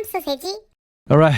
소세지. All right,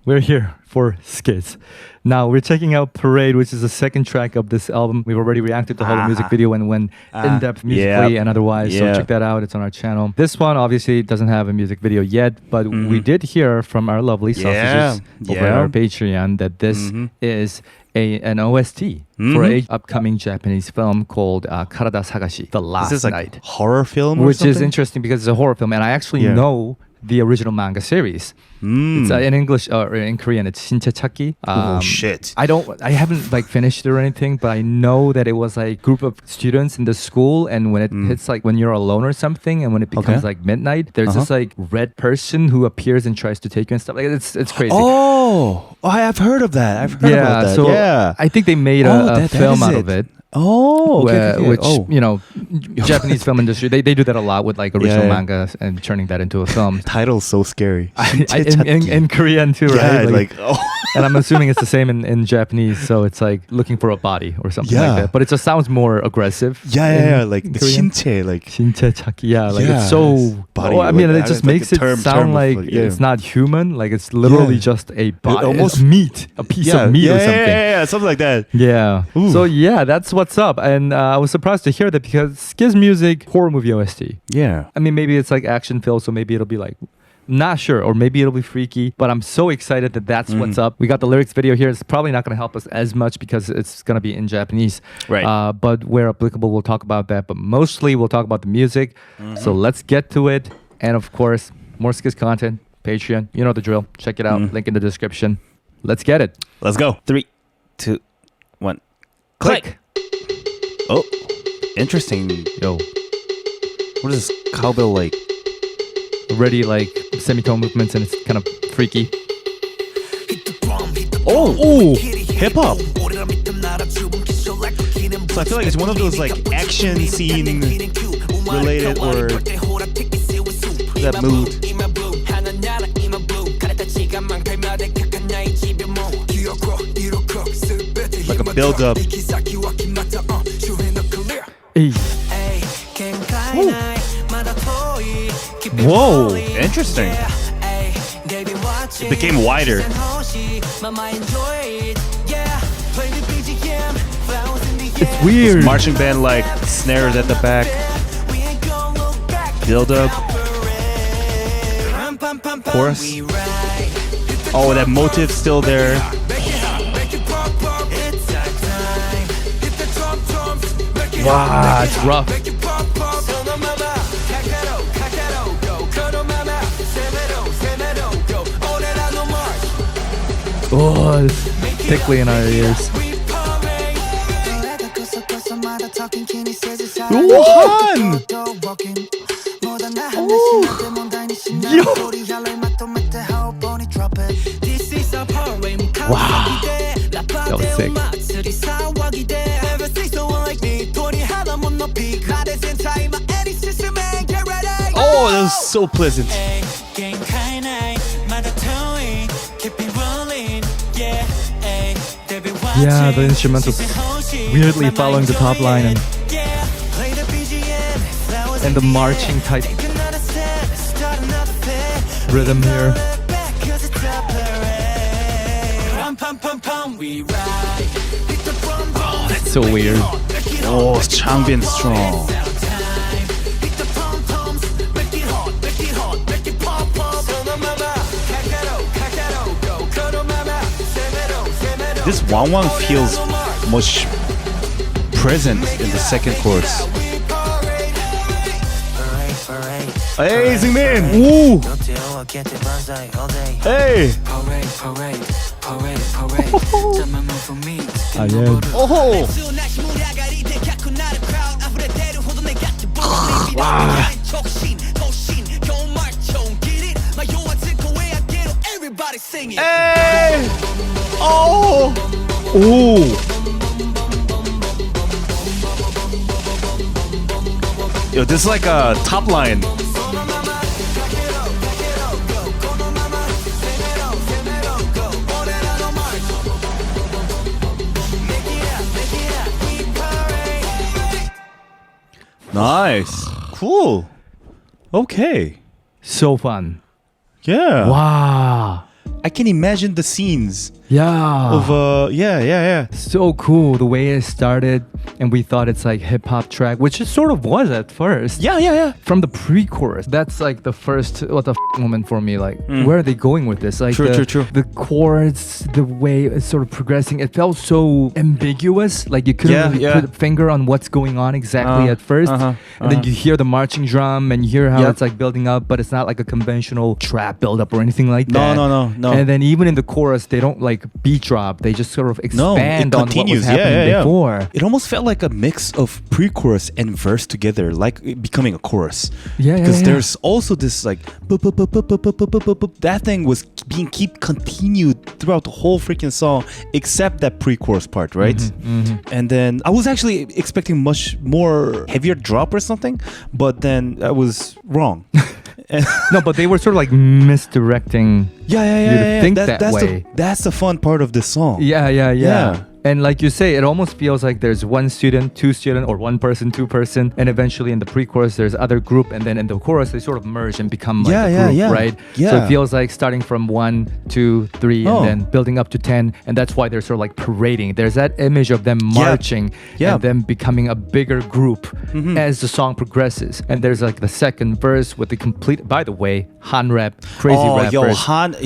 we're here for Skits. Now we're checking out Parade, which is the second track of this album. We've already reacted to the whole music video and went in-depth musically and otherwise. So check that out. It's on our channel. This one obviously doesn't have a music video yet, but we did hear from our lovely sausages over our Patreon that this is an OST for an upcoming Japanese film called Karada Sagashi, The Last Is this Night. horror film or Which something? is interesting because it's a horror film, and I actually know the original manga series. It's in English or in Korean. It's Shinchechaki. Oh shit! I haven't finished it or anything, but I know that it was a group of students in the school, and when it hits when you're alone or something, and when it becomes midnight, there's this red person who appears and tries to take you and stuff. It's crazy. Oh, I have heard of that. I've heard about that. So yeah, I think they made a film out of it. Oh, which Japanese film industry they do that a lot with original manga and turning that into a film. Title's so scary. In Korean too, right? Yeah, and I'm assuming it's the same in Japanese. So it's looking for a body or something like that. But it just sounds more aggressive. Yeah, like the shinche, Shinchechaki. It's so body. It just makes it sound like it's not human. Like it's literally just a body, almost meat, a piece of meat or something. Yeah, something like that. Yeah. Ooh. So that's what's up. And I was surprised to hear that because Skiz Music horror movie OST. Yeah. I mean, maybe it's action film, so maybe it'll be not sure, or maybe it'll be freaky, but I'm so excited that that's what's up. We got the lyrics video here. It's probably not going to help us as much because it's going to be in Japanese. Right. But where applicable, we'll talk about that. But mostly, we'll talk about the music. So let's get to it. And of course, more Skiz content, Patreon. You know the drill. Check it out. Link in the description. Let's get it. Let's go. 3, 2, 1. Click. Oh, interesting. Yo. What is this cowbell like? Already semitone movements, and it's kind of freaky. Oh, hip hop. So I feel like it's one of those action scene related or that mood. Like a build up. Hey. Whoa, interesting. It became wider. It's weird. It's marching band snares at the back. Build up. Chorus. Oh, that motive's still there. Wow, it's rough. Oh, it's tickly in our ears. Wuhan! Wow, that was sick. Oh, that was so pleasant. Yeah, the instrumentals weirdly following the top line and the marching type rhythm here. Oh, that's so weird. Oh, Changbin strong. This Wang Wang feels much present in the second chorus. Hey, Seungmin! Ooh! Hey! Oh! Wow. Hey! Oh! Ooh! Yo, this is like a top line. Nice. Cool. Okay. So fun. Yeah. Wow. I can imagine the scenes Yeah. of yeah. So cool the way it started, and we thought it's like hip hop track, which it sort of was at first. Yeah. From the pre-chorus, that's like the first what the moment for me. Like, where are they going with this? Like, True. the chords, the way it's sort of progressing, it felt so ambiguous. Like you couldn't really put a finger on what's going on exactly at first. And then you hear the marching drum, and you hear how it's like building up, but it's not like a conventional trap build-up or anything like that. No. And then even in the chorus, they don't like beat drop. They just sort of expand on what was happening before. It almost felt like a mix of pre-chorus and verse together, like it becoming a chorus. Because there's also this like that thing was being continued throughout the whole freaking song, except that pre-chorus part, right? And then I was actually expecting much more heavier drop or something, but then I was wrong. No, but they were sort of like misdirecting you to think that way. That's the fun part of this song. Yeah. And like you say, it almost feels like there's one student, two student, or one person, two person, and eventually in the pre-chorus there's other group, and then in the chorus they sort of merge and become like a group, right? Yeah. So it feels like starting from 1, 2, 3, and then building up to 10, and that's why they're sort of like parading. There's that image of them marching and them becoming a bigger group as the song progresses. And there's like the second verse with the complete, by the way, Han rap, crazy rap verse. Han,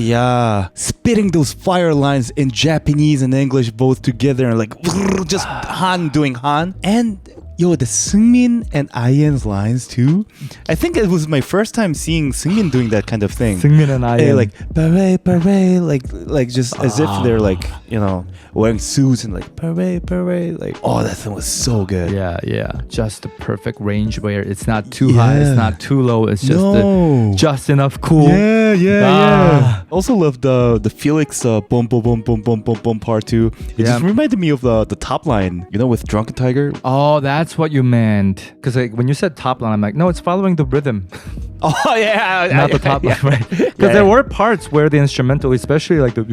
spitting those fire lines in Japanese and English both together. And like just Han doing Han, and the Seungmin and IN's lines too. I think it was my first time seeing Seungmin doing that kind of thing. Seungmin and IN, like parade, like just as if they're like wearing suits and like parade, like that thing was so good. Yeah, just the perfect range where it's not too high, it's not too low, it's just just enough cool. Yeah. Also love the Felix boom part too. It just reminded me of the top line, with Drunken Tiger. Oh, that's what you meant. Because like when you said top line, I'm like, no, it's following the rhythm. Oh yeah, not the top line, right? Because there were parts where the instrumental, especially like the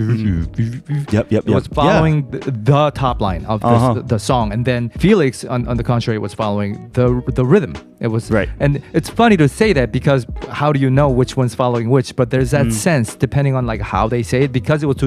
it was following the top line of the song, and then Felix, on the contrary, was following the rhythm. It was right, and it's funny to say that because how do you know which one's following which? But there's that sense depending on like how they say it, because it was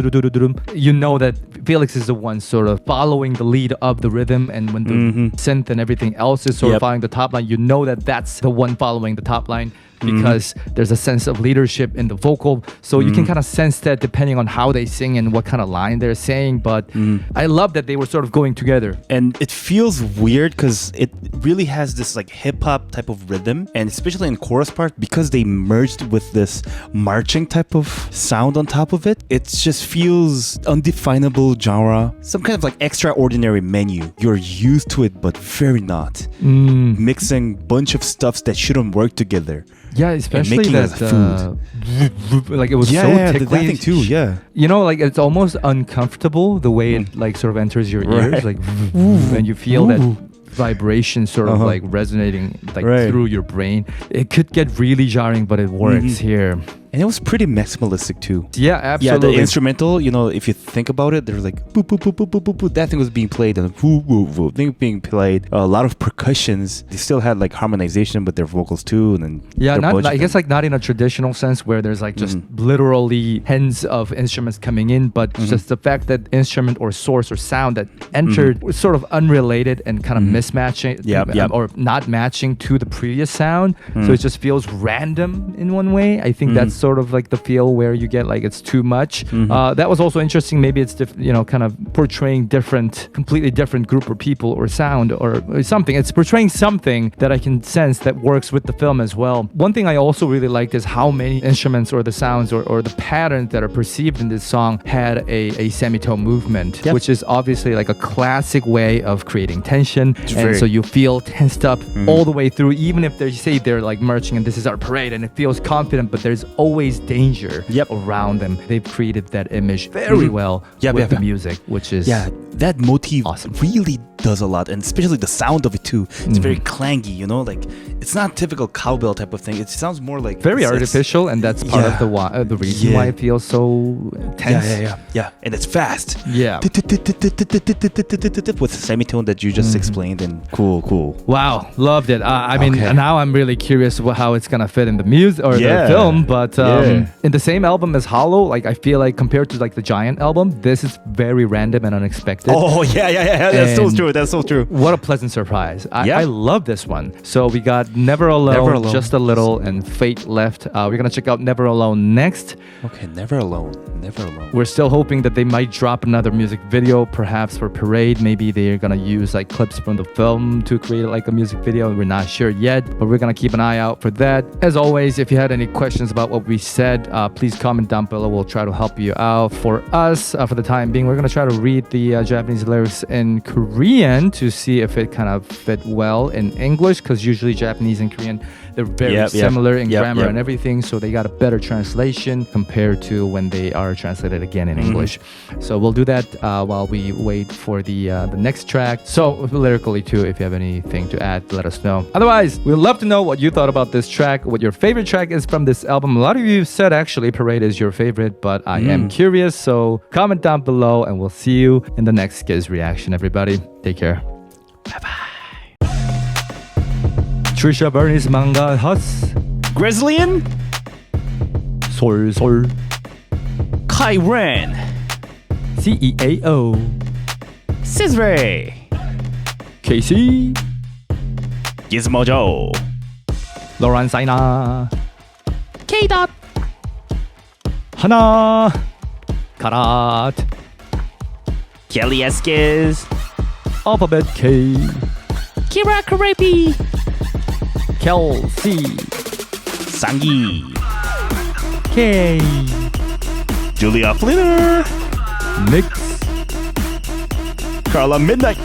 you know that Felix is the one sort of following the lead of the rhythm, and when the synth and everything else is sort of following the top line, you know that that's the one following the top line. Because there's a sense of leadership in the vocal, so you can kind of sense that depending on how they sing and what kind of line they're saying. But I love that they were sort of going together, and it feels weird because it really has this like hip hop type of rhythm, and especially in chorus part, because they merged with this marching type of sound on top of it. It just feels undefinable genre, some kind of like extraordinary menu. You're used to it, but very not. Mixing bunch of stuffs that shouldn't work together. Yeah, especially that food. Like it was so tickly. That thing too. Yeah, like it's almost uncomfortable the way it like sort of enters your ears, like and you feel that vibration sort of like resonating like through your brain. It could get really jarring, but it works here. And it was pretty maximalistic too. Yeah, absolutely. Yeah, the instrumental, if you think about it, there's like boop, boop, boop, boop, boop, boop, boop. That thing was being played and whoop, whoop, whoop, thing being played. A lot of percussions. They still had like harmonization, but their vocals too. And then I guess like not in a traditional sense where there's like just literally tens of instruments coming in, but just the fact that instrument or source or sound that entered was sort of unrelated and kind of mismatching or not matching to the previous sound. So it just feels random in one way. I think that's sort of like the feel where you get like it's too much. That was also interesting. Maybe it's kind of portraying completely different group of people or sound or something. It's portraying something that I can sense that works with the film as well. One thing I also really liked is how many instruments or the sounds or the patterns that are perceived in this song had a semitone movement, which is obviously like a classic way of creating tension. And so you feel tensed up all the way through, even if they say they're like marching and this is our parade and it feels confident, but there's always danger around them. They've created that image very well with the music, which is that motif awesome. Really does a lot, and especially the sound of it too. It's very clangy, you know, like it's not typical cowbell type of thing. It sounds more like very artificial, and that's part of the reason why it feels so tense. Yeah, and it's fast. Yeah, with the semitone that you just explained, and cool. Wow, loved it. I mean, now I'm really curious how it's gonna fit in the music or the film. But in the same album as Hollow, like I feel like compared to like the Giant album, this is very random and unexpected. Oh yeah. That's so true. That's so true. What a pleasant surprise. I love this one. So we got Never Alone, Just a Little, and Fate Left. We're gonna check out Never Alone next. Okay, Never Alone. We're still hoping that they might drop another music video, perhaps for Parade. Maybe they're gonna use like clips from the film to create like a music video. We're not sure yet, but we're gonna keep an eye out for that. As always, if you had any questions about what we said, please comment down below. We'll try to help you out. For us, for the time being, we're gonna try to read the Japanese lyrics in Korean to see if it kind of fit well in English, because usually Japanese and Korean, they're very similar in grammar and everything, so they got a better translation compared to when they are translated again in English. So we'll do that while we wait for the next track. So lyrically too, if you have anything to add, let us know. Otherwise, we'd love to know what you thought about this track, what your favorite track is from this album. A lot of you said actually Parade is your favorite, but I am curious, so comment down below and we'll see you in the next SKZ reaction, everybody. Take care. Bye-bye. Trisha Bernie's manga Hus Grizzlyan, 솔솔 Kyren, CEAO Sizray, Casey Gizmojo, Lauren Saina K-Dot, 하나 카rat Kelly SKZ, Alphabet K Kira Karepi, Kelsey Sangi, K Julia Flitter, Mix Carla Midnight.